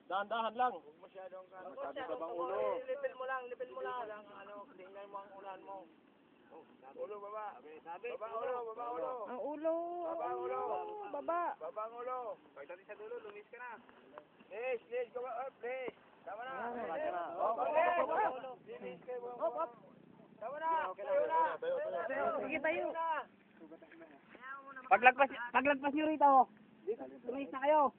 Dahan-dahan lang. Masyadong Masyadong ulo. Lipin mo lang. Tingnan mo ang ulan mo. Ulo, baba. Baba ulo. Ang ulo. Baba ang ulo. Baba. Baba ang ulo. Pagdating sa dulo, lumis ka na. Please, go up, please. Tama na. Tama na. Sige tayo. Paglagpas nyo rito. Tumis na kayo.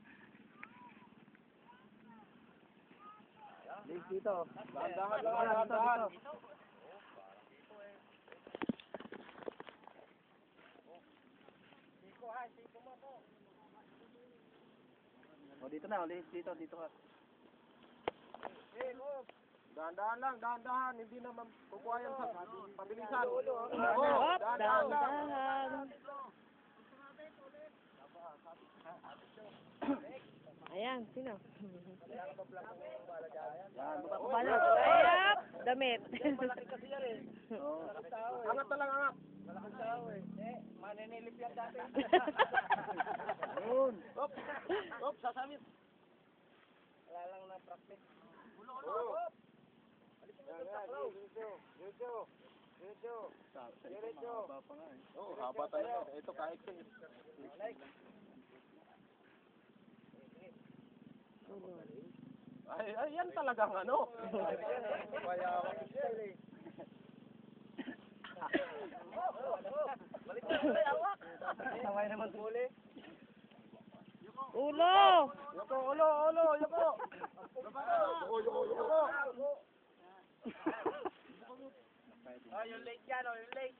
Dito. Dahan-dahan lang. Dahan-dahan. O dito na, ulit dito ka. Dahan-dahan lang. Dahan-dahan. Hindi naman pupuayan sa pabilisan. Hop, dahan-dahan. Ayan, sino? Yan, Ayap, damit. Angat na lang, angat. Maninilip yan dati. Yun. Op, sasamit. Wala lang na practice. Oh, haba talaga. Ito kahit ay, yan talagang ano. Sabay naman huli. Ulo. Yoko, ulo, yoko. Yoko. Oh, yung late yan, yung late.